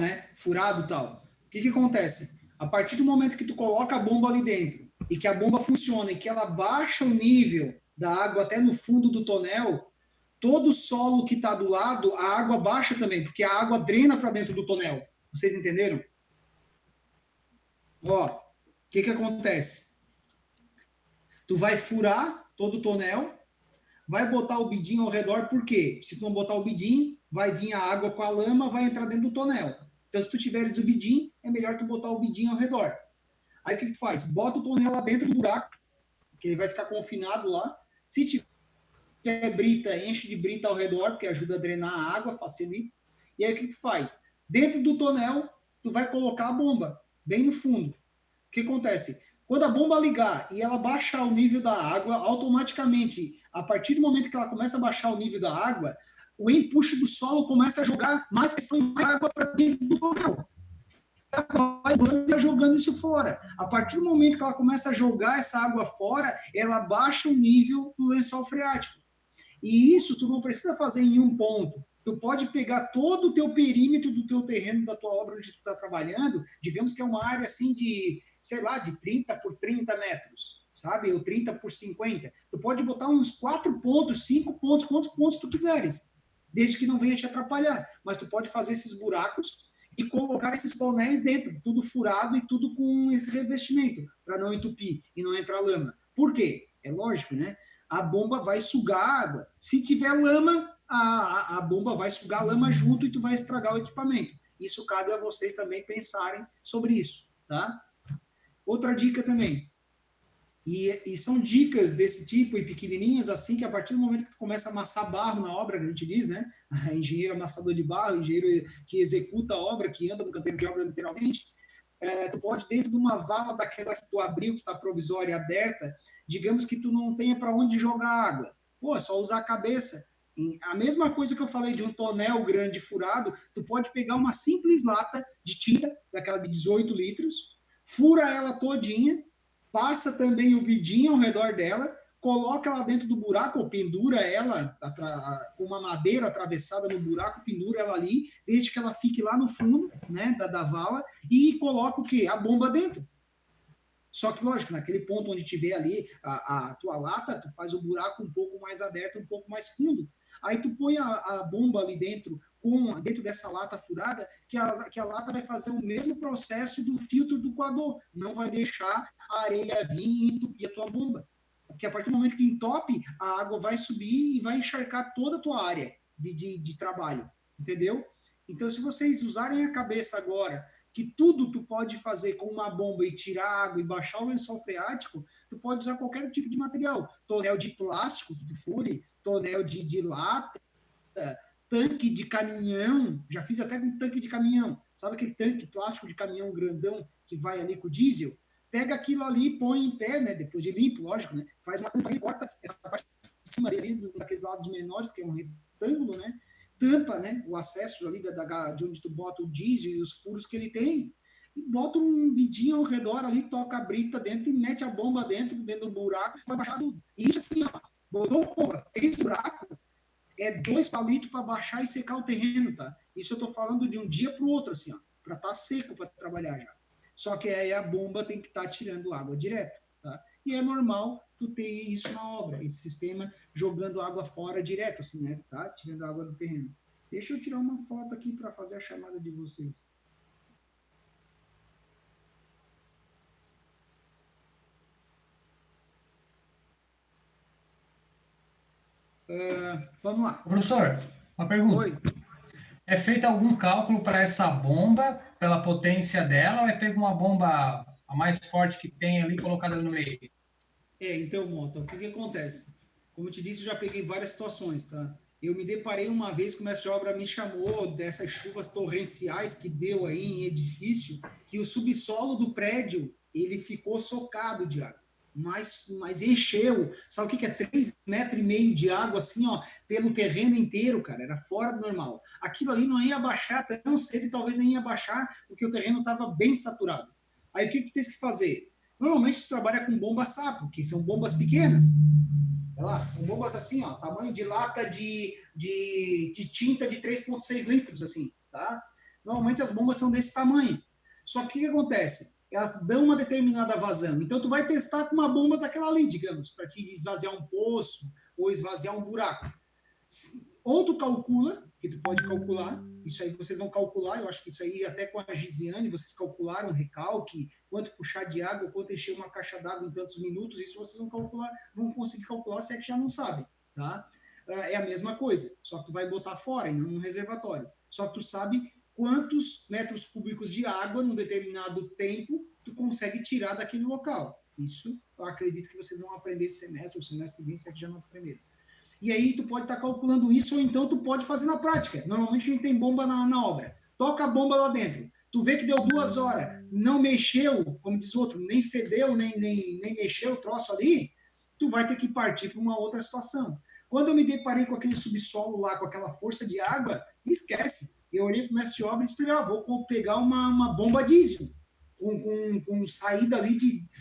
né? Furado e tal. O que acontece? A partir do momento que tu coloca a bomba ali dentro e que a bomba funciona e que ela baixa o nível da água até no fundo do tonel, todo o solo que está do lado, a água baixa também, porque a água drena para dentro do tonel. Vocês entenderam? Ó, o que acontece? Tu vai furar todo o tonel, vai botar o bidinho ao redor, por quê? Se tu não botar o bidinho, vai vir a água com a lama, vai entrar dentro do tonel. Então, se tu tiveres o bidinho, é melhor tu botar o bidinho ao redor. Aí, o que tu faz? Bota o tonel lá dentro do buraco, que ele vai ficar confinado lá. Se tiver brita, enche de brita ao redor, porque ajuda a drenar a água, facilita. E aí, o que tu faz? Dentro do tonel, tu vai colocar a bomba, bem no fundo. O que acontece? Quando a bomba ligar e ela baixar o nível da água, automaticamente, a partir do momento que ela começa a baixar o nível da água, o empuxo do solo começa a jogar mais água para dentro do tonel. Ela vai jogando isso fora. A partir do momento que ela começa a jogar essa água fora, ela baixa o nível do lençol freático. E isso tu não precisa fazer em um ponto. Tu pode pegar todo o teu perímetro do teu terreno, da tua obra onde tu está trabalhando, digamos que é uma área assim de, sei lá, de 30 por 30 metros, sabe? Ou 30 por 50. Tu pode botar uns 4 pontos, 5 pontos, quantos pontos tu quiseres, desde que não venha te atrapalhar. Mas tu pode fazer esses buracos e colocar esses tonéis dentro, tudo furado e tudo com esse revestimento, para não entupir e não entrar lama. Por quê? É lógico, né? A bomba vai sugar a água. Se tiver lama, a bomba vai sugar a lama junto e tu vai estragar o equipamento. Isso cabe a vocês também pensarem sobre isso, tá? Outra dica também. E são dicas desse tipo e pequenininhas assim que a partir do momento que tu começa a amassar barro na obra, que a gente diz, né? Engenheiro amassador de barro, engenheiro que executa a obra, que anda no canteiro de obra literalmente, tu pode, dentro de uma vala daquela que tu abriu, que está provisória e aberta, digamos que tu não tenha para onde jogar água. Pô, é só usar a cabeça. A mesma coisa que eu falei de um tonel grande furado, tu pode pegar uma simples lata de tinta, daquela de 18 litros, fura ela todinha, passa também o bidinho ao redor dela, coloca ela dentro do buraco, ou pendura ela com uma madeira atravessada no buraco, pendura ela ali, desde que ela fique lá no fundo, né, da vala, e coloca o quê? A bomba dentro. Só que, lógico, naquele ponto onde tiver ali a tua lata, tu faz o buraco um pouco mais aberto, um pouco mais fundo. Aí tu põe a bomba ali dentro, dentro dessa lata furada, que a lata vai fazer o mesmo processo do filtro do coador. Não vai deixar a areia vir e entupir a tua bomba. Porque a partir do momento que entope, a água vai subir e vai encharcar toda a tua área de trabalho. Entendeu? Então, se vocês usarem a cabeça agora que tudo tu pode fazer com uma bomba e tirar água e baixar o lençol freático, tu pode usar qualquer tipo de material. Tonel de plástico que tu fure, tonel de lata, tanque de caminhão, já fiz até com tanque de caminhão. Sabe aquele tanque plástico de caminhão grandão que vai ali com o diesel? Pega aquilo ali, põe em pé, né? Depois de limpo, lógico, né? Faz uma tampa e corta essa parte de cima dele, daqueles lados menores, que é um retângulo, né? Tampa, né, o acesso ali de onde tu bota o diesel e os furos que ele tem, e bota um bidinho ao redor ali, toca a brita dentro e mete a bomba dentro do buraco e vai baixar tudo. E isso assim, ó, botou bomba, fez buraco, é 2 palitos para baixar e secar o terreno, tá? Isso eu tô falando de um dia para o outro, assim, ó, para estar seco para trabalhar já. Só que aí a bomba tem que estar tirando água direto, tá? E é normal tu ter isso na obra, esse sistema jogando água fora direto, assim, né? Tá? Tirando água do terreno. Deixa eu tirar uma foto aqui para fazer a chamada de vocês. Vamos lá. Professor, uma pergunta. Oi. É feito algum cálculo para essa bomba, pela potência dela, ou é pego uma bomba a mais forte que tem ali colocada no meio? Então, Mota, o que acontece? Como eu te disse, eu já peguei várias situações, tá? Eu me deparei uma vez que o mestre de obra me chamou dessas chuvas torrenciais que deu aí em edifício, que o subsolo do prédio, ele ficou socado de água. Mas encheu. Sabe o que é 3,5 metros de água, assim, ó, pelo terreno inteiro, cara? Era fora do normal. Aquilo ali não ia baixar tão cedo e talvez nem ia baixar, porque o terreno estava bem saturado. Aí o que tu tens que fazer? Normalmente tu trabalha com bomba sapo, que são bombas pequenas. Olha lá, são bombas assim, ó, tamanho de lata de tinta de 3,6 litros, assim, tá? Normalmente as bombas são desse tamanho. Só que o que acontece? Elas dão uma determinada vazão. Então, tu vai testar com uma bomba daquela ali, digamos, para te esvaziar um poço ou esvaziar um buraco. Ou tu calcula, que tu pode calcular, isso aí vocês vão calcular, eu acho que isso aí até com a Gisiane vocês calcularam recalque, quanto puxar de água, quanto encher uma caixa d'água em tantos minutos, isso vocês vão calcular, vão conseguir calcular, se é que já não sabem, tá? É a mesma coisa, só que tu vai botar fora e não no reservatório. Só que tu sabe quantos metros cúbicos de água num determinado tempo tu consegue tirar daquele local. Isso eu acredito que vocês vão aprender esse semestre, ou semestre que vem, se é que já não aprenderam. E aí tu pode estar calculando isso, ou então tu pode fazer na prática. Normalmente a gente tem bomba na obra. Toca a bomba lá dentro. Tu vê que deu 2 horas, não mexeu, como diz o outro, nem fedeu, nem mexeu o troço ali, tu vai ter que partir para uma outra situação. Quando eu me deparei com aquele subsolo lá, com aquela força de água, esquece. Eu olhei para o mestre de obra e disse, vou pegar uma bomba diesel com saída ali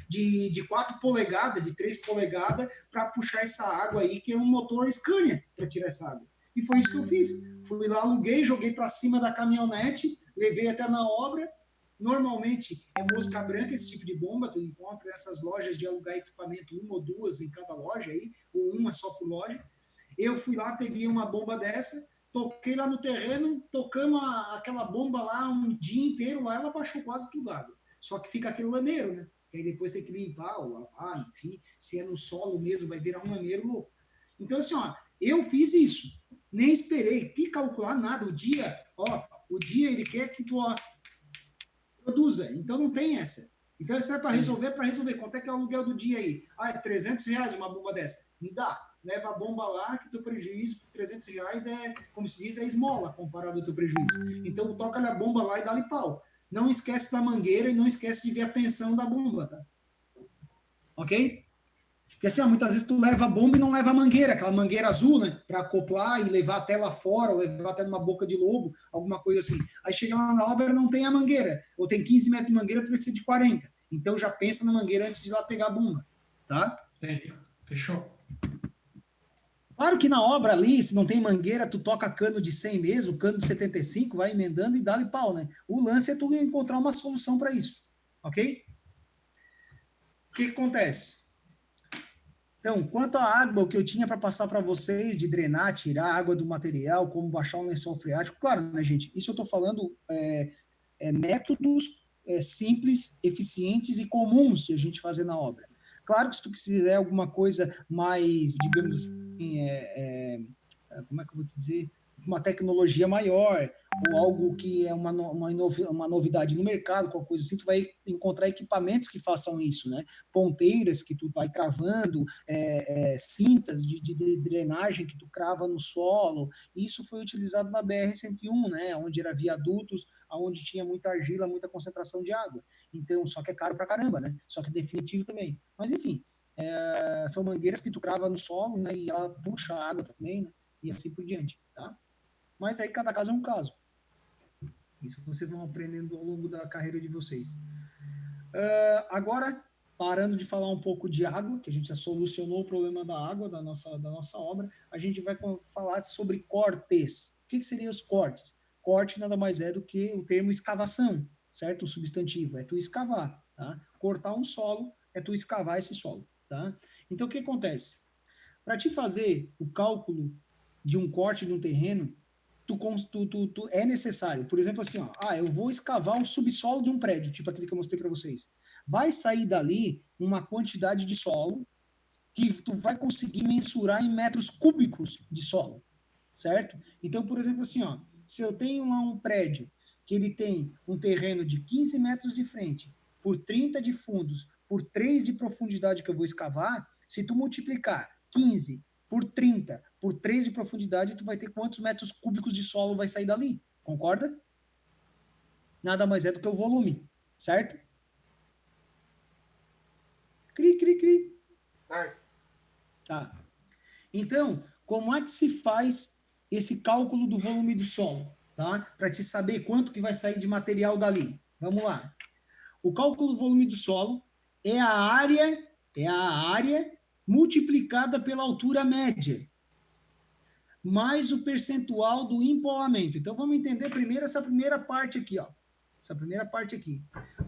de 4 polegadas, de 3 polegadas, para puxar essa água aí, que é um motor Scania, para tirar essa água. E foi isso que eu fiz. Fui lá, aluguei, joguei para cima da caminhonete, levei até na obra. Normalmente é mosca branca esse tipo de bomba, tu encontra nessas lojas de alugar equipamento, 1 ou 2 em cada loja aí, ou uma só por loja. Eu fui lá, peguei uma bomba dessa, toquei lá no terreno, tocamos aquela bomba lá um dia inteiro, lá ela baixou quase tudo água. Só que fica aquele lameiro, né? Que aí depois tem que limpar ou lavar, enfim, se é no solo mesmo, vai virar um lameiro louco. Então, assim, ó, eu fiz isso. Nem esperei que calcular nada. O dia ele quer que tu produza. Então não tem essa. Então isso é para resolver. Quanto é que é o aluguel do dia aí? Ah, é R$300 uma bomba dessa. Me dá. Leva a bomba lá que o teu prejuízo por R$300 é, como se diz, é esmola comparado ao teu prejuízo. Então toca-lhe a bomba lá e dá-lhe pau. Não esquece da mangueira e não esquece de ver a tensão da bomba, tá? Ok? Porque assim, ó, muitas vezes tu leva a bomba e não leva a mangueira, aquela mangueira azul, né? Para acoplar e levar até lá fora, ou levar até numa boca de lobo, alguma coisa assim. Aí chega lá na obra não tem a mangueira, ou tem 15 metros de mangueira, tu precisa de 40. Então já pensa na mangueira antes de ir lá pegar a bomba, tá? Entendi. Fechou. Claro que na obra ali, se não tem mangueira, tu toca cano de 100 mesmo, cano de 75, vai emendando e dá-lhe pau, né? O lance é tu encontrar uma solução para isso, ok? O que acontece? Então, quanto à água, o que eu tinha para passar para vocês de drenar, tirar a água do material, como baixar um lençol freático, claro, né, gente? Isso eu estou falando métodos simples, eficientes e comuns de a gente fazer na obra. Claro que se tu quiser alguma coisa mais, digamos assim, como é que eu vou te dizer? Uma tecnologia maior, ou algo que é uma novidade no mercado, qualquer coisa assim, tu vai encontrar equipamentos que façam isso, né? Ponteiras que tu vai cravando, cintas de drenagem que tu crava no solo. Isso foi utilizado na BR-101, né? Onde era viadutos, onde tinha muita argila, muita concentração de água. Então, só que é caro pra caramba, né? Só que é definitivo também. Mas, enfim, são mangueiras que tu crava no solo, né? E ela puxa a água também, né? E assim por diante, tá? Mas aí cada caso é um caso. Isso vocês vão aprendendo ao longo da carreira de vocês. Agora, parando de falar um pouco de água, que a gente já solucionou o problema da água da nossa obra, a gente vai falar sobre cortes. O que seriam os cortes? Corte nada mais é do que o termo escavação, certo? O substantivo, é tu escavar, tá? Cortar um solo é tu escavar esse solo, tá? Então, o que acontece? Para te fazer o cálculo de um corte de um terreno, é necessário, por exemplo, assim, ó, eu vou escavar um subsolo de um prédio, tipo aquele que eu mostrei para vocês. Vai sair dali uma quantidade de solo que tu vai conseguir mensurar em metros cúbicos de solo, certo? Então, por exemplo, assim, ó, se eu tenho lá um prédio que ele tem um terreno de 15 metros de frente, por 30 de fundos, por 3 de profundidade que eu vou escavar, se tu multiplicar 15 por 30 por 3 de profundidade, tu vai ter quantos metros cúbicos de solo vai sair dali? Concorda? Nada mais é do que o volume, certo? Cri, cri, cri. Tá. Então, como é que se faz esse cálculo do volume do solo, tá? Para te saber quanto que vai sair de material dali. Vamos lá. O cálculo do volume do solo é a área multiplicada pela altura média. mais o percentual do empolvamento. Então, vamos entender primeiro essa primeira parte aqui, ó. Essa primeira parte aqui.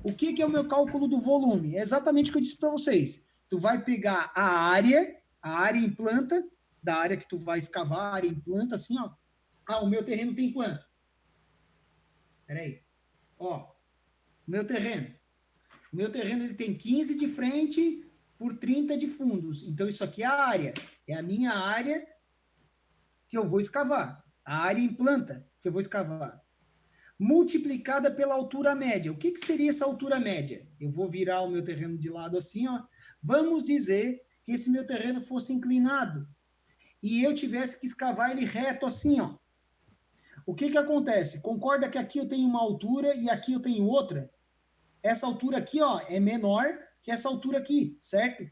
O que é o meu cálculo do volume? É exatamente o que eu disse para vocês. Tu vai pegar a área em planta, da área que tu vai escavar, a área em planta, assim, ó. Ah, o meu terreno tem quanto? Peraí. Ó, o meu terreno. O meu terreno ele tem 15 de frente por 30 de fundos. Então, isso aqui é a área. É a minha área que eu vou escavar. A área em planta que eu vou escavar. Multiplicada pela altura média. O que seria essa altura média? Eu vou virar o meu terreno de lado assim, ó. Vamos dizer que esse meu terreno fosse inclinado e eu tivesse que escavar ele reto assim, ó. O que acontece? Concorda que aqui eu tenho uma altura e aqui eu tenho outra? Essa altura aqui, ó, é menor que essa altura aqui, certo?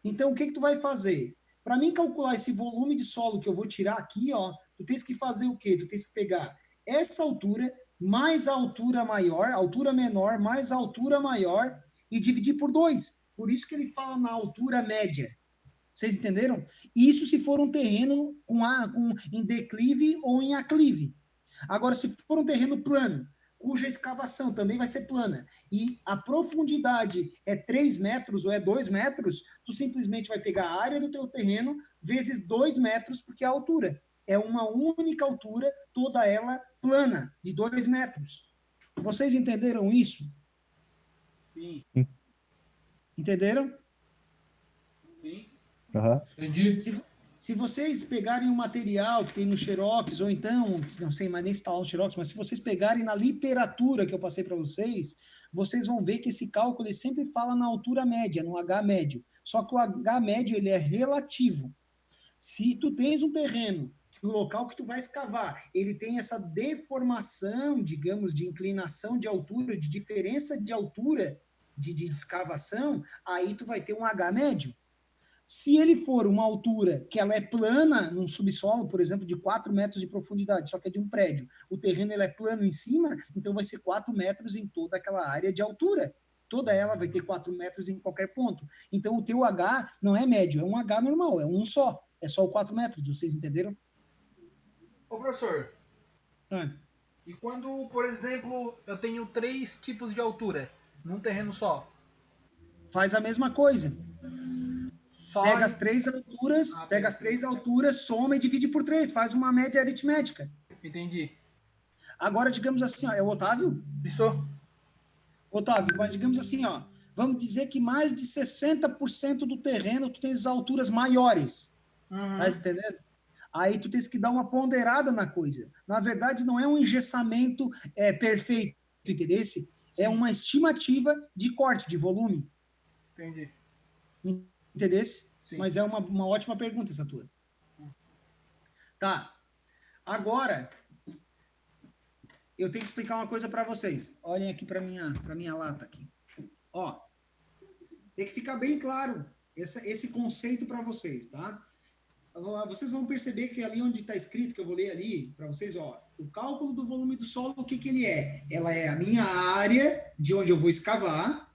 Então, o que tu vai fazer? Para mim calcular esse volume de solo que eu vou tirar aqui, ó, tu tens que fazer o quê? Tu tens que pegar essa altura mais a altura maior, altura menor mais a altura maior e dividir por 2. Por isso que ele fala na altura média. Vocês entenderam? Isso se for um terreno em declive ou em aclive. Agora, se for um terreno plano, cuja escavação também vai ser plana, e a profundidade é 3 metros ou é 2 metros, tu simplesmente vai pegar a área do teu terreno vezes 2 metros, porque é a altura. É uma única altura, toda ela plana, de 2 metros. Vocês entenderam isso? Sim. Entenderam? Sim. Uhum. Entendi. Se vocês pegarem o material que tem no Xerox, ou então, não sei mais nem se está lá no Xerox, mas se vocês pegarem na literatura que eu passei para vocês, vocês vão ver que esse cálculo ele sempre fala na altura média, no H médio. Só que o H médio ele é relativo. Se tu tens um terreno, que o local que tu vai escavar, ele tem essa deformação, digamos, de inclinação de altura, de diferença de altura de escavação, aí tu vai ter um H médio. Se ele for uma altura que ela é plana, num subsolo, por exemplo, de 4 metros de profundidade, só que é de um prédio, o terreno ele é plano em cima, então vai ser 4 metros em toda aquela área de altura. Toda ela vai ter 4 metros em qualquer ponto. Então o teu H não é médio, é um H normal, é um só. É só o 4 metros, vocês entenderam? Ô, professor, Ah, e quando, por exemplo, eu tenho 3 tipos de altura num terreno só? faz a mesma coisa. Só Pega em- as três alturas, soma e divide por 3, faz uma média aritmética. Entendi. Agora, digamos assim, ó, é o Otávio? Isso? Otávio, mas digamos assim, ó, vamos dizer que mais de 60% do terreno tu tens alturas maiores. Uhum. Tá entendendo? Aí tu tens que dar uma ponderada na coisa. Na verdade, não é um engessamento perfeito, entendeu? É uma estimativa de corte, de volume. Entendi. Entendeu? Sim. Mas é uma ótima pergunta essa tua. Tá. Agora, eu tenho que explicar uma coisa para vocês. Olhem aqui para minha lata aqui. Ó, tem que ficar bem claro esse conceito para vocês, tá? Vocês vão perceber que ali onde está escrito, que eu vou ler ali para vocês, ó, o cálculo do volume do solo, o que ele é? Ela é a minha área de onde eu vou escavar,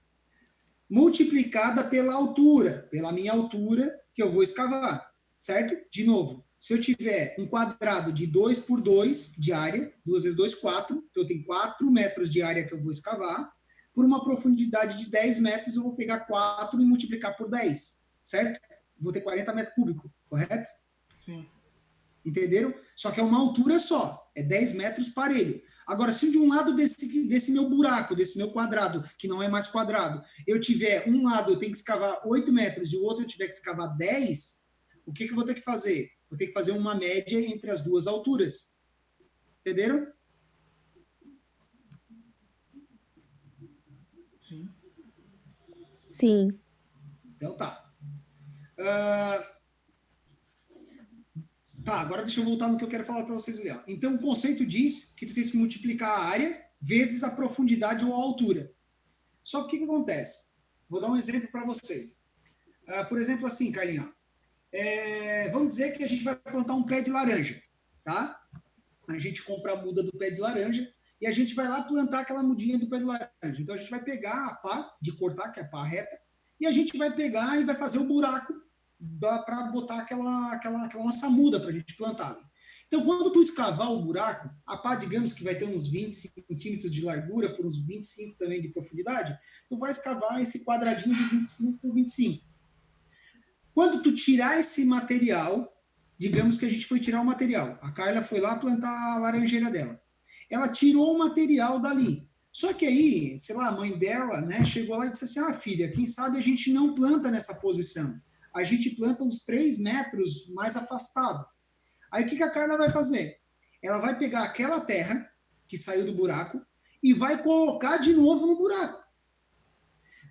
multiplicada pela altura, pela minha altura que eu vou escavar, certo? De novo, se eu tiver um quadrado de 2 por 2 de área, 2 vezes 2, 4, então eu tenho 4 metros de área que eu vou escavar, por uma profundidade de 10 metros, eu vou pegar 4 e multiplicar por 10, certo? Vou ter 40 metros cúbicos, correto? Sim. Entenderam? Só que é uma altura só, é 10 metros parelho. Agora, se de um lado desse meu buraco, desse meu quadrado, que não é mais quadrado, eu tiver um lado, eu tenho que escavar 8 metros, e o outro eu tiver que escavar 10, o que eu vou ter que fazer? Vou ter que fazer uma média entre as duas alturas. Entenderam? Sim. Sim. Então tá. Tá, agora deixa eu voltar no que eu quero falar para vocês ali. Ó. Então, o conceito diz que tu tens que multiplicar a área vezes a profundidade ou a altura. Só que o que acontece? Vou dar um exemplo para vocês. Por exemplo, assim, Carlinhos, vamos dizer que a gente vai plantar um pé de laranja, tá? A gente compra a muda do pé de laranja e a gente vai lá plantar aquela mudinha do pé de laranja. Então, a gente vai pegar a pá de cortar, que é a pá reta, e a gente vai pegar e vai fazer o buraco para botar aquela nossa muda para a gente plantar ali. Então, quando tu escavar o buraco, a pá, digamos que vai ter uns 20 centímetros de largura por uns 25 também de profundidade, tu vai escavar esse quadradinho de 25 por 25. Quando tu tirar esse material, digamos que a gente foi tirar o material, a Carla foi lá plantar a laranjeira dela. Ela tirou o material dali. Só que aí, sei lá, a mãe dela, né, chegou lá e disse assim, ah, filha, quem sabe a gente não planta nessa posição. A gente planta uns 3 metros mais afastado. Aí o que a Carla vai fazer? Ela vai pegar aquela terra que saiu do buraco e vai colocar de novo no buraco.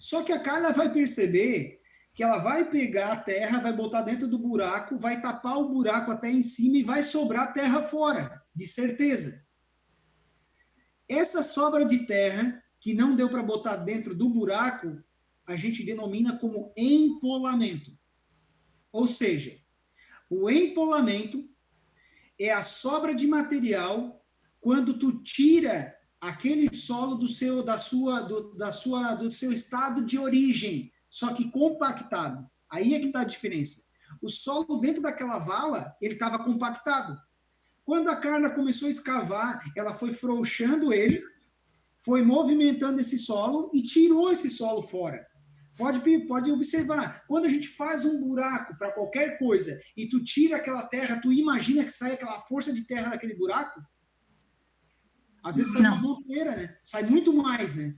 Só que a Carla vai perceber que ela vai pegar a terra, vai botar dentro do buraco, vai tapar o buraco até em cima e vai sobrar terra fora, de certeza. Essa sobra de terra, que não deu para botar dentro do buraco, a gente denomina como empolamento. Ou seja, o empolamento é a sobra de material quando tu tira aquele solo do seu estado de origem, só que compactado. Aí é que está a diferença. O solo dentro daquela vala, ele estava compactado. Quando a Carla começou a escavar, ela foi frouxando ele, foi movimentando esse solo e tirou esse solo fora. Pode observar, quando a gente faz um buraco para qualquer coisa e tu tira aquela terra, tu imagina que sai aquela força de terra daquele buraco? Às vezes sai uma montoeira, né? Sai muito mais, né?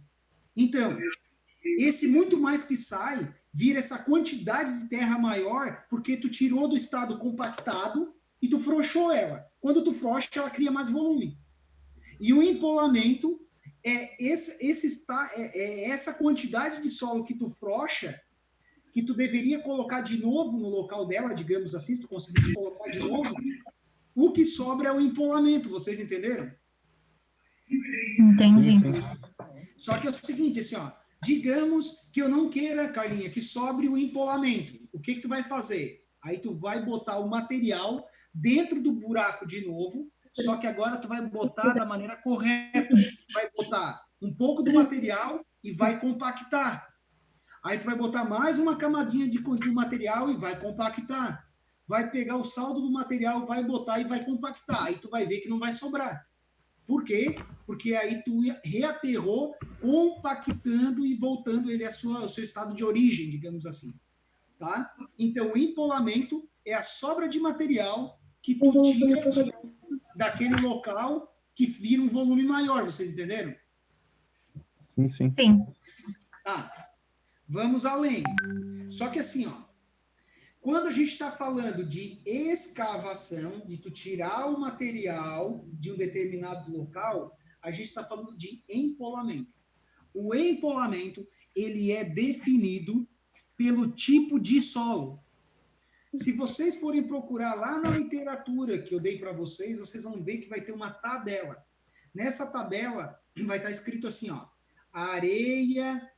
Então, esse muito mais que sai, vira essa quantidade de terra maior porque tu tirou do estado compactado e tu frouxou ela. Quando tu frouxa, ela cria mais volume. E o empolamento é essa quantidade de solo que tu frouxa, que tu deveria colocar de novo no local dela, digamos assim, se tu conseguisse colocar de novo, o que sobra é o empolamento, vocês entenderam? Entendi. Só que é o seguinte, assim, ó, digamos que eu não queira, Carlinha, que sobre o empolamento. O que tu vai fazer? Aí tu vai botar o material dentro do buraco de novo, só que agora tu vai botar da maneira correta. Vai botar um pouco do material e vai compactar. Aí tu vai botar mais uma camadinha de material e vai compactar. Vai pegar o saldo do material, vai botar e vai compactar. Aí tu vai ver que não vai sobrar. Por quê? Porque aí tu reaterrou, compactando e voltando ele ao seu estado de origem, digamos assim. Tá? Então, o empolamento é a sobra de material que tu tira daquele local que vira um volume maior, vocês entenderam? Sim, sim. Sim. Ah, vamos além. Só que assim, ó, quando a gente está falando de escavação, de tu tirar o material de um determinado local, a gente está falando de empolamento. O empolamento, ele é definido pelo tipo de solo. Se vocês forem procurar lá na literatura que eu dei para vocês, vocês vão ver que vai ter uma tabela. Nessa tabela vai estar escrito assim, ó, areia,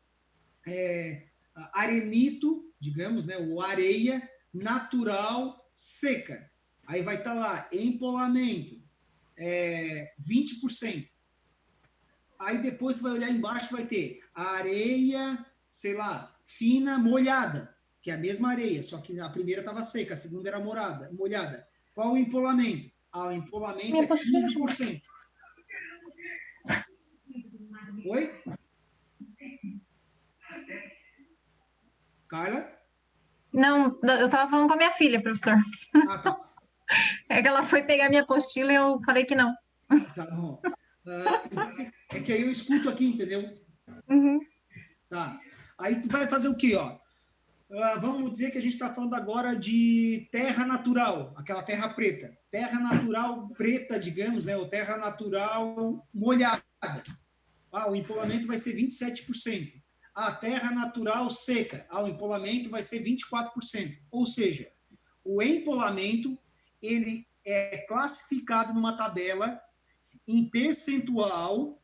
arenito, digamos, né, o areia natural seca. Aí vai estar lá, empolamento, 20%. Aí depois tu vai olhar embaixo, vai ter areia, sei lá, fina molhada, que é a mesma areia, só que a primeira estava seca, a segunda era molhada. Qual o empolamento? O empolamento é 15%. Oi? Carla? Não, eu tava falando com a minha filha, professor. Ah, tá. É que ela foi pegar minha apostila e eu falei que não. Tá bom. É que aí eu escuto aqui, entendeu? Uhum. Tá. Aí tu vai fazer o quê, ó? Vamos dizer que a gente está falando agora de terra natural, aquela terra preta. Terra natural preta, digamos, né? Ou terra natural molhada. O empolamento vai ser 27%. A terra natural seca. O empolamento vai ser 24%. Ou seja, o empolamento ele é classificado numa tabela em percentual.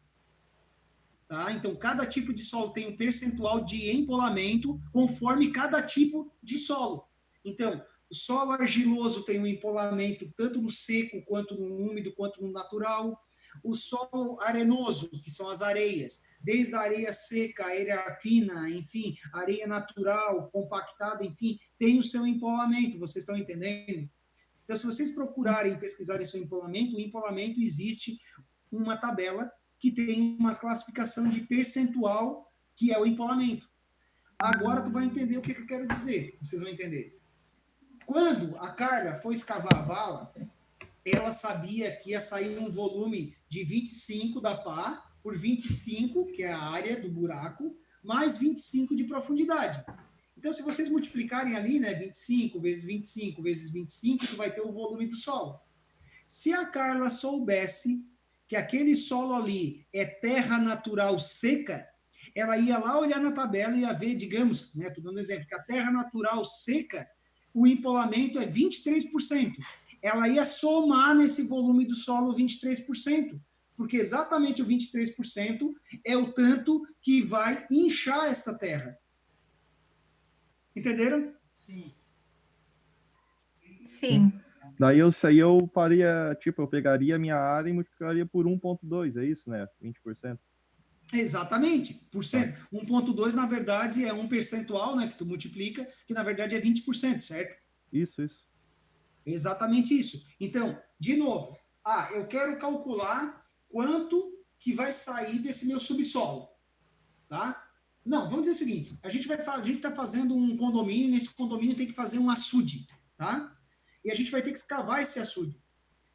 Tá? Então, cada tipo de solo tem um percentual de empolamento conforme cada tipo de solo. Então, o solo argiloso tem um empolamento tanto no seco, quanto no úmido, quanto no natural. O solo arenoso, que são as areias, desde a areia seca, a areia fina, enfim, areia natural, compactada, enfim, tem o seu empolamento, vocês estão entendendo? Então, se vocês procurarem pesquisarem sobre o empolamento existe uma tabela que tem uma classificação de percentual que é o empolamento. Agora tu vai entender o que eu quero dizer. Vocês vão entender. Quando a Carla foi escavar a vala, ela sabia que ia sair um volume de 25 da pá por 25, que é a área do buraco, mais 25 de profundidade. Então, se vocês multiplicarem ali, né, 25 vezes 25 vezes 25, tu vai ter o volume do solo. Se a Carla soubesse que aquele solo ali é terra natural seca, ela ia lá olhar na tabela e ia ver, digamos, né, tô dando um exemplo, que a terra natural seca, o empolamento é 23%. Ela ia somar nesse volume do solo 23%, porque exatamente o 23% é o tanto que vai inchar essa terra. Entenderam? Sim. Sim. Daí eu faria, tipo, eu pegaria a minha área e multiplicaria por 1,2, é isso, né? 20%. Exatamente. Por cento. 1,2, na verdade, é um percentual, né, que tu multiplica, que na verdade é 20%, certo? Isso. Exatamente isso. Então, de novo, eu quero calcular quanto que vai sair desse meu subsolo, tá? Não, vamos dizer o seguinte, a gente está fazendo um condomínio, nesse condomínio tem que fazer um açude, tá? E a gente vai ter que escavar esse açude.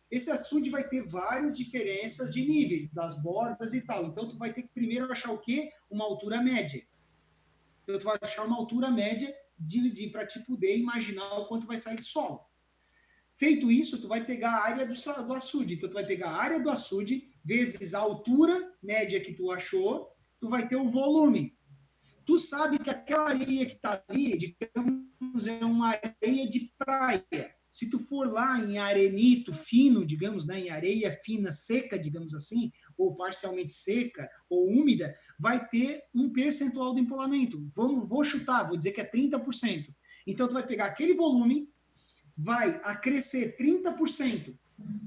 Esse açude vai ter várias diferenças de níveis, das bordas e tal. Então, tu vai ter que primeiro achar o quê? Uma altura média. Então, tu vai achar uma altura média para te poder imaginar o quanto vai sair de solo. Feito isso, tu vai pegar a área do açude. Então, tu vai pegar a área do açude vezes a altura média que tu achou, tu vai ter o volume. Tu sabe que aquela areia que está ali, digamos, é uma areia de praia. Se tu for lá em arenito fino, digamos, né, em areia fina seca, digamos assim, ou parcialmente seca, ou úmida, vai ter um percentual do empolamento. Vou chutar, vou dizer que é 30%. Então, tu vai pegar aquele volume, vai acrescer 30%.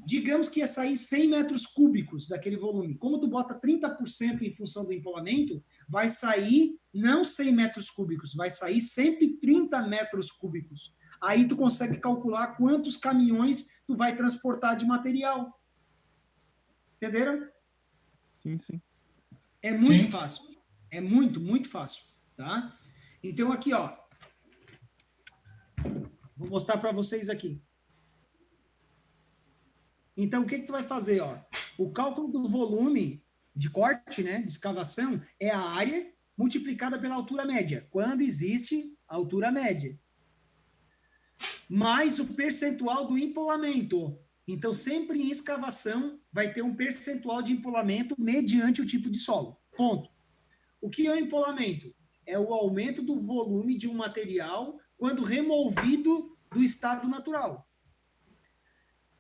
Digamos que ia sair 100 metros cúbicos daquele volume. Como tu bota 30% em função do empolamento, vai sair não 100 metros cúbicos, vai sair 130 metros cúbicos. Aí tu consegue calcular quantos caminhões tu vai transportar de material. Entenderam? Sim. É muito Sim. fácil. É muito, muito fácil, tá? Então aqui, ó. Vou mostrar para vocês aqui. Então, o que tu vai fazer? Ó? O cálculo do volume de corte, né, de escavação, é a área multiplicada pela altura média, quando existe altura média, mais o percentual do empolamento. Então, sempre em escavação, vai ter um percentual de empolamento mediante o tipo de solo. Ponto. O que é o empolamento? É o aumento do volume de um material quando removido do estado natural.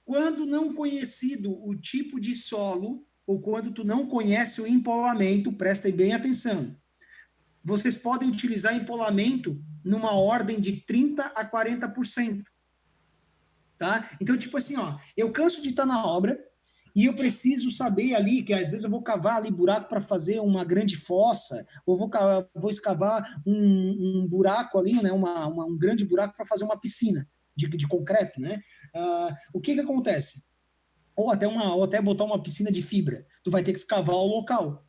Quando não conhecido o tipo de solo, ou quando tu não conhece o empolamento, prestem bem atenção. Vocês podem utilizar empolamento numa ordem de 30% a 40%. Tá? Então, tipo assim, ó, eu canso de estar na obra e eu preciso saber ali, que às vezes eu vou cavar ali buraco para fazer uma grande fossa, ou vou escavar um buraco ali, né, um grande buraco para fazer uma piscina de concreto, né? O que acontece? Ou até botar uma piscina de fibra. Tu vai ter que escavar o local.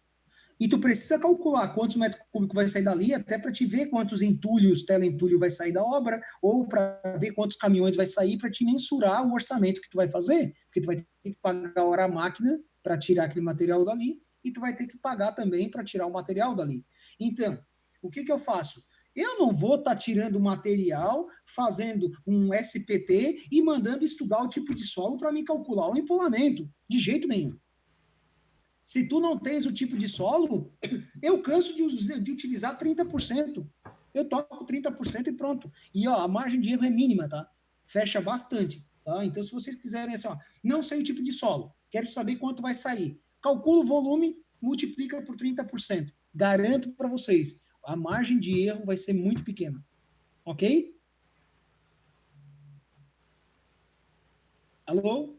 E tu precisa calcular quantos metros cúbicos vai sair dali, até para te ver quantos entulhos, teleentulho vai sair da obra, ou para ver quantos caminhões vai sair, para te mensurar o orçamento que tu vai fazer. Porque tu vai ter que pagar a hora a máquina para tirar aquele material dali, e tu vai ter que pagar também para tirar o material dali. Então, o que eu faço? Eu não vou estar tirando material, fazendo um SPT e mandando estudar o tipo de solo para me calcular o empolamento. De jeito nenhum. Se tu não tens o tipo de solo, eu canso de utilizar 30%. Eu toco 30% e pronto. E ó, a margem de erro é mínima, tá? Fecha bastante, tá? Então, se vocês quiserem assim, ó, não sei o tipo de solo, quero saber quanto vai sair. Calcula o volume, multiplica por 30%. Garanto para vocês, a margem de erro vai ser muito pequena. Ok? Alô?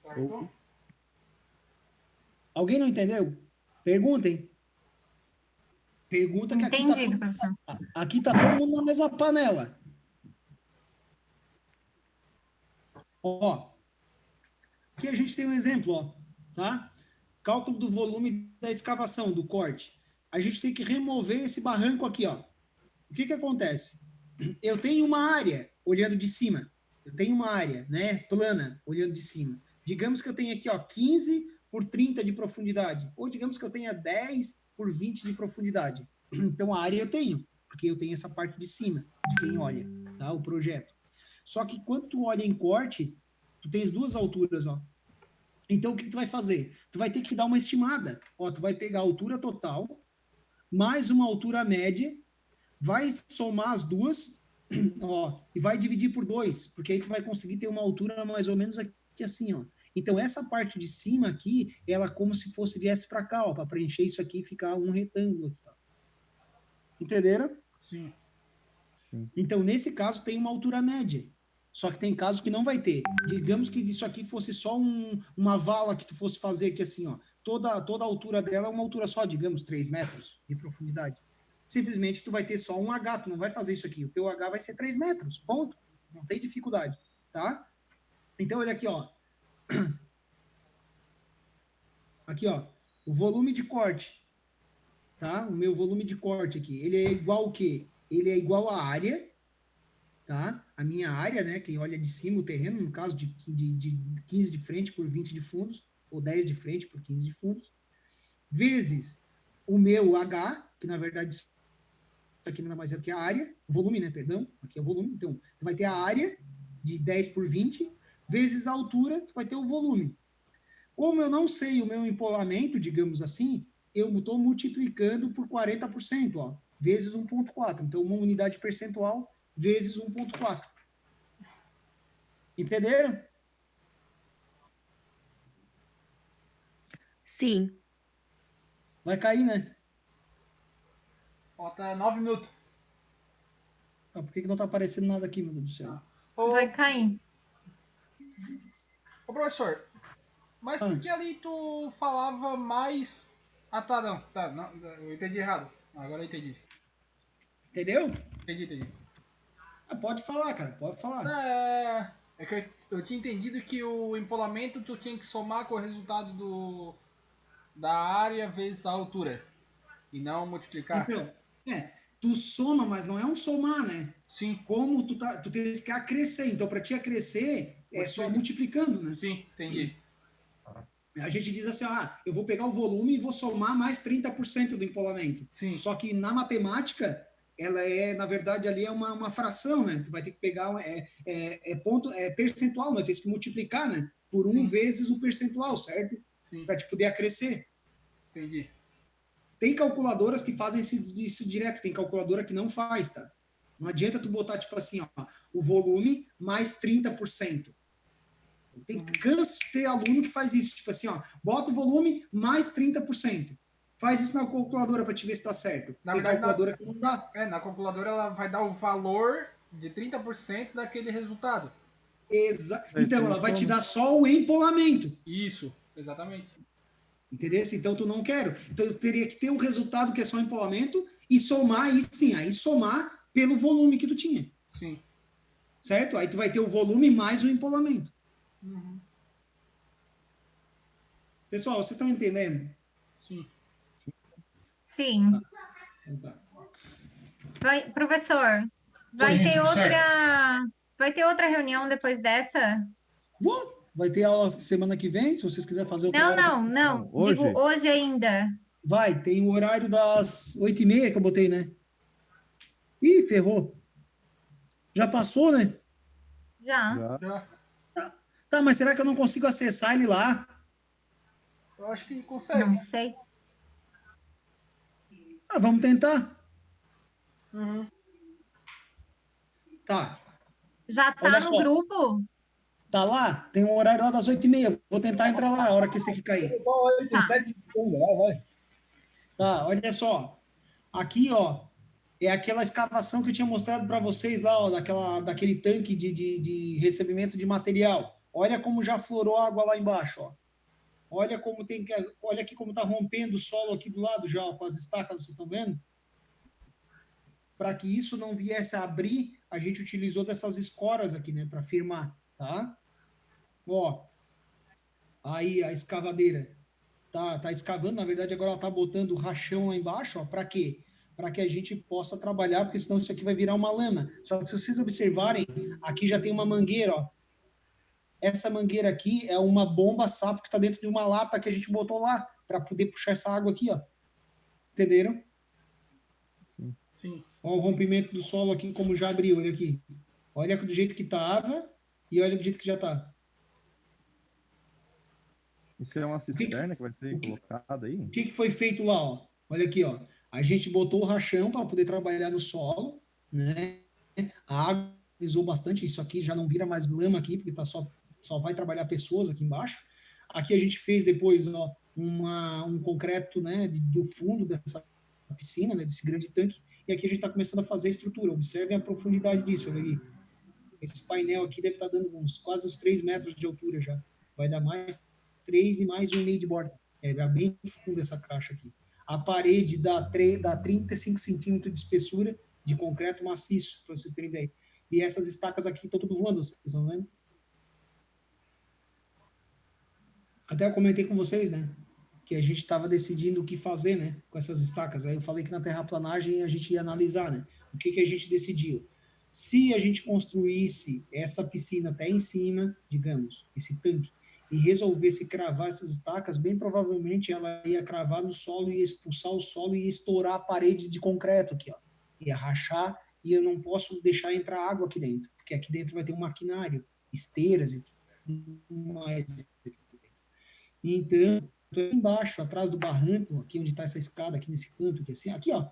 Certo? Alguém não entendeu? Perguntem. Pergunta que Entendido, professor. aqui tá todo mundo na mesma panela. Ó, aqui a gente tem um exemplo, ó, tá? Cálculo do volume da escavação, do corte. A gente tem que remover esse barranco aqui, ó. O que acontece? Eu tenho uma área olhando de cima. Eu tenho uma área, né, plana, olhando de cima. Digamos que eu tenho aqui, ó, 15 por 30 de profundidade. Ou digamos que eu tenha 10 por 20 de profundidade. Então, a área eu tenho, porque eu tenho essa parte de cima, de quem olha, tá? O projeto. Só que quando tu olha em corte, tu tens duas alturas, ó. Então, o que tu vai fazer? Tu vai ter que dar uma estimada. Ó, tu vai pegar a altura total, mais uma altura média, vai somar as duas, ó, e vai dividir por 2, porque aí tu vai conseguir ter uma altura mais ou menos aqui assim, ó. Então, essa parte de cima aqui, ela como se fosse viesse para cá, ó, para preencher isso aqui e ficar um retângulo aqui, ó. Entenderam? Sim. Então, nesse caso, tem uma altura média. Só que tem casos que não vai ter. Digamos que isso aqui fosse só uma vala que tu fosse fazer aqui assim, ó. Toda a altura dela é uma altura só, digamos, 3 metros de profundidade. Simplesmente tu vai ter só um H, tu não vai fazer isso aqui. O teu H vai ser 3 metros, ponto. Não tem dificuldade, tá? Então, olha aqui, ó. Aqui, ó. O volume de corte, tá? O meu volume de corte aqui, ele é igual ao quê? Ele é igual à área, tá? A minha área, né? Quem olha de cima o terreno, no caso de 15 de frente por 20 de fundos, ou 10 de frente por 15 de fundos, vezes o meu H, que na verdade isso aqui nada mais é que a área, o volume, né? Perdão, aqui é o volume. Então, tu vai ter a área de 10 por 20, vezes a altura, tu vai ter o volume. Como eu não sei o meu empolamento, digamos assim, eu estou multiplicando por 40%, ó, vezes 1,4. Então, uma unidade percentual vezes 1,4. Entenderam? Sim. Vai cair, né? Falta 9 minutos. Ah, por que não está aparecendo nada aqui, meu Deus do céu? Ô, Vai cair. ô professor, mas por que ali tu falava mais. Ah, tá, não. Tá, não, eu entendi errado. Agora eu entendi. Entendeu? Entendi. Ah, pode falar, cara, pode falar. É que eu tinha entendido que o empolamento tu tinha que somar com o resultado da área vezes a altura. E não multiplicar. Então, tu soma, mas não é um somar, né? Sim, Como tu tens que acrescer. Então, para ti acrescer, é só multiplicando, né? sim, entendi. A gente diz assim, eu vou pegar o volume e vou somar mais 30% do empolamento. Sim. Só que na matemática, ela é, na verdade, ali é uma fração, né? Tu vai ter que pegar, ponto, é percentual, né? Tu tens que multiplicar, né? Por 1 vezes o percentual, certo? Sim. Para te poder acrescer. Entendi. Tem calculadoras que fazem isso direto, tem calculadora que não faz, tá? Não adianta tu botar, tipo assim, ó, o volume mais 30%. Tem cansa de ter aluno que faz isso, tipo assim, ó, bota o volume mais 30%. Faz isso na calculadora para te ver se tá certo. Na Tem verdade, calculadora que não dá. na calculadora ela vai dar o valor de 30% daquele resultado. Então, ela vai te dar só o empolamento. Isso, exatamente. Entendeu? Então, tu não quer. Então, eu teria que ter um resultado que é só o empolamento e somar, aí somar pelo volume que tu tinha. Sim. Certo? Aí tu vai ter o volume mais o empolamento. Uhum. Pessoal, vocês estão entendendo? Sim. Sim. Então, tá. Vai, professor, vai Sim, ter tudo vai ter outra reunião depois dessa? Vai ter aula semana que vem, se vocês quiserem fazer outra hora. Não. Não, hoje? Digo hoje ainda. Vai, tem o horário das 8h30 que eu botei, né? Ih, ferrou. Já passou, né? Já. Já. Tá, mas será que eu não consigo acessar ele lá? Eu acho que consegue. Não sei. Vamos tentar. Uhum. Tá. Já tá Olha no só. grupo? Tá lá? Tem um horário lá das 8h30. Vou tentar entrar lá a hora que esse aqui cair. Tá. Tá, olha só. Aqui, ó, é aquela escavação que eu tinha mostrado para vocês lá, ó, daquele tanque de recebimento de material. Olha como já florou água lá embaixo, ó. Olha aqui como tá rompendo o solo aqui do lado já, ó, com as estacas, vocês estão vendo? Para que isso não viesse a abrir, a gente utilizou dessas escoras aqui, né, para firmar, tá? Ó, aí a escavadeira tá escavando, na verdade agora ela tá botando o rachão lá embaixo, ó, para quê? Para que a gente possa trabalhar, porque senão isso aqui vai virar uma lama. Só que se vocês observarem, aqui já tem uma mangueira, ó. Essa mangueira aqui é uma bomba sapo que está dentro de uma lata que a gente botou lá para poder puxar essa água aqui, ó. Entenderam? Sim. Ó, o rompimento do solo aqui, como já abriu, olha aqui. Olha do jeito que estava e olha do jeito que já está. Isso é uma cisterna que vai ser o que, colocada aí? o que foi feito lá, ó? Olha aqui, ó. A gente botou o rachão para poder trabalhar no solo, né? A água utilizou bastante, isso aqui já não vira mais lama aqui, porque tá só vai trabalhar pessoas aqui embaixo. Aqui a gente fez depois, ó, um concreto, né, do fundo dessa piscina, né, desse grande tanque, e aqui a gente está começando a fazer a estrutura. Observem a profundidade disso, olha aqui. Esse painel aqui deve estar dando quase uns 3 metros de altura já. Vai dar mais 3 e mais 1,5 de borda. É bem fundo essa caixa aqui. A parede dá 35 centímetros de espessura de concreto maciço, para vocês terem ideia. E essas estacas aqui estão tudo voando, vocês estão vendo? Até eu comentei com vocês, né? Que a gente estava decidindo o que fazer, né? Com essas estacas. Aí eu falei que na terraplanagem a gente ia analisar, né? O que a gente decidiu? Se a gente construísse essa piscina até em cima, digamos, esse tanque, e resolvesse cravar essas estacas, bem provavelmente ela ia cravar no solo, ia expulsar o solo e ia estourar a parede de concreto aqui, ó. Ia rachar e eu não posso deixar entrar água aqui dentro, porque aqui dentro vai ter um maquinário, esteiras e tudo mais. Então, embaixo, atrás do barranco, aqui onde está essa escada, aqui nesse canto, aqui assim, aqui, ó.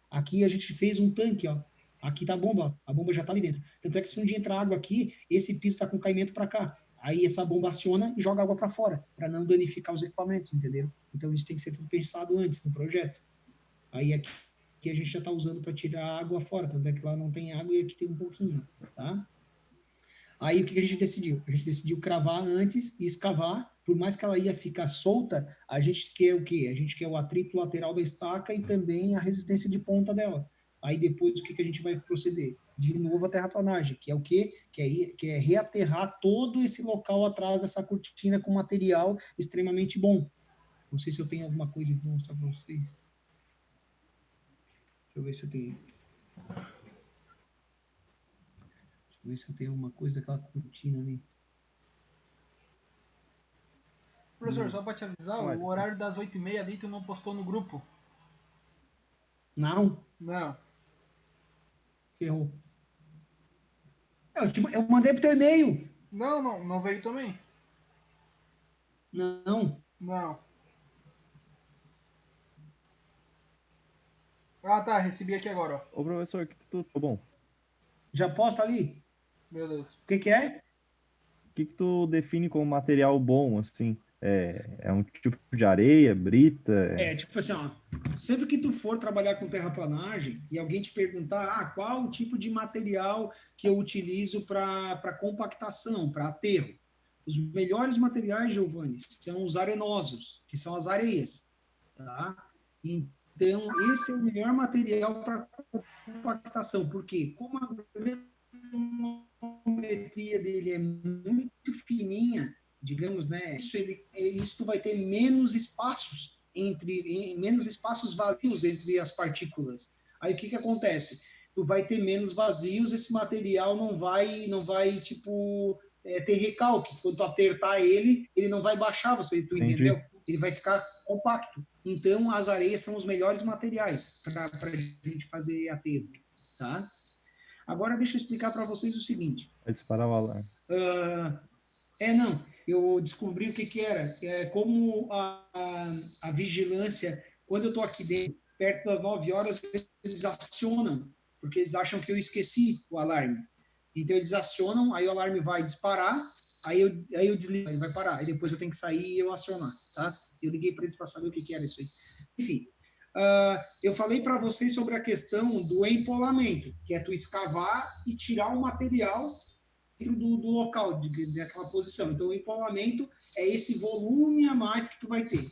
Aqui a gente fez um tanque, ó. Aqui tá a bomba já tá ali dentro. Tanto é que se um dia entrar água aqui, esse piso tá com caimento para cá. Aí essa bomba aciona e joga água para fora, para não danificar os equipamentos, entenderam? Então isso tem que ser tudo pensado antes no projeto. Aí aqui a gente já tá usando para tirar a água fora, tanto é que lá não tem água e aqui tem um pouquinho, tá? Aí o que a gente decidiu? A gente decidiu cravar antes e escavar. Por mais que ela ia ficar solta, a gente quer o quê? A gente quer o atrito lateral da estaca e também a resistência de ponta dela. Aí depois o que a gente vai proceder? De novo a terraplanagem, que é o quê? Que é reaterrar todo esse local atrás dessa cortina com material extremamente bom. Não sei se eu tenho alguma coisa para mostrar para vocês. Deixa eu ver se eu tenho. Deixa eu ver se eu tenho uma coisa daquela cortina ali. Professor, só para te avisar, o horário das 8h30 ali tu não postou no grupo. Não? Não. Ferrou. Eu mandei pro teu e-mail. Não veio também? Não. Não. Ah, tá, recebi aqui agora, ó. Ô, professor, que tu... Bom, Já posta ali? Meu Deus. O que é? o que tu define como material bom, assim? É um tipo de areia, brita? Tipo assim, ó, sempre que tu for trabalhar com terraplanagem e alguém te perguntar, qual o tipo de material que eu utilizo para compactação, para aterro? Os melhores materiais, Giovanni, são os arenosos, que são as areias, tá? Então, esse é o melhor material para compactação, porque como a granulometria dele é muito fininha, digamos, né? Isso vai ter menos espaços menos espaços vazios entre as partículas. Aí o que acontece? Tu vai ter menos vazios, esse material não vai tipo ter recalque. Quando tu apertar ele não vai baixar, tu entendeu? Ele vai ficar compacto. Então as areias são os melhores materiais para a gente fazer aterro, tá? Agora deixa eu explicar para vocês o seguinte. Vai disparar o alarme. Não. Eu descobri o que era. Como a vigilância, quando eu estou aqui dentro, perto das 9 horas, eles acionam, porque eles acham que eu esqueci o alarme. Então eles acionam, aí o alarme vai disparar, aí eu desligo, ele vai parar. Aí depois eu tenho que sair e eu acionar, tá? Eu liguei para eles para saber o que era isso aí. Enfim, eu falei para vocês sobre a questão do empolamento, que é tu escavar e tirar o material dentro do local, daquela posição. Então, o empolamento é esse volume a mais que tu vai ter.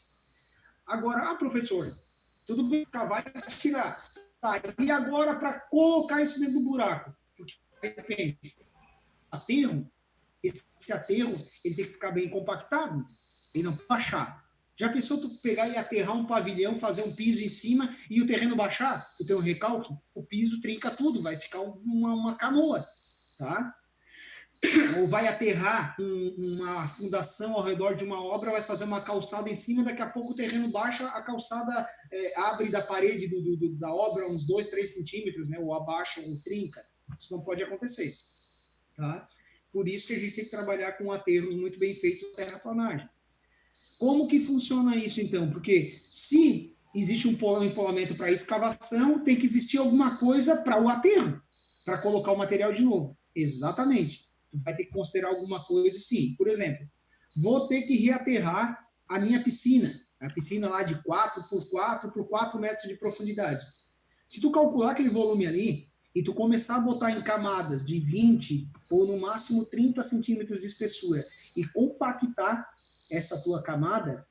Agora, professor, tudo bem escavar e tirar. Tá, e agora para colocar isso dentro do buraco? Porque aí pensa, aterro, esse aterro ele tem que ficar bem compactado, ele não pode baixar. Já pensou tu pegar e aterrar um pavilhão, fazer um piso em cima e o terreno baixar? Tu tem um recalque, o piso trinca tudo, vai ficar uma canoa, tá? Ou vai aterrar uma fundação ao redor de uma obra, vai fazer uma calçada em cima, daqui a pouco o terreno baixa, a calçada abre da parede da obra uns 2, 3 centímetros, né? Ou abaixa, ou trinca. Isso não pode acontecer, tá? Por isso que a gente tem que trabalhar com aterros muito bem feitos, terraplanagem. Como que funciona isso, então? Porque se existe um empolamento para escavação, tem que existir alguma coisa para o aterro, para colocar o material de novo. Exatamente. Tu vai ter que considerar alguma coisa, sim. Por exemplo, vou ter que reaterrar a minha piscina, a piscina lá de 4 por 4 metros de profundidade. Se tu calcular aquele volume ali e tu começar a botar em camadas de 20 ou no máximo 30 centímetros de espessura e compactar essa tua camada,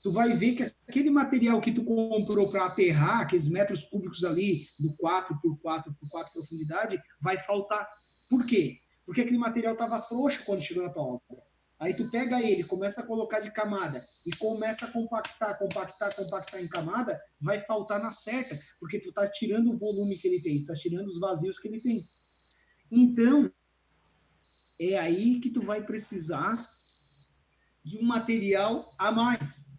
tu vai ver que aquele material que tu comprou para aterrar, aqueles metros cúbicos ali do 4 por 4 por 4 profundidade, vai faltar. Por quê? Porque aquele material estava frouxo quando chegou na tua obra. Aí tu pega ele, começa a colocar de camada e começa a compactar em camada, vai faltar na certa, porque tu tá tirando o volume que ele tem, tu tá tirando os vazios que ele tem. Então, é aí que tu vai precisar de um material a mais.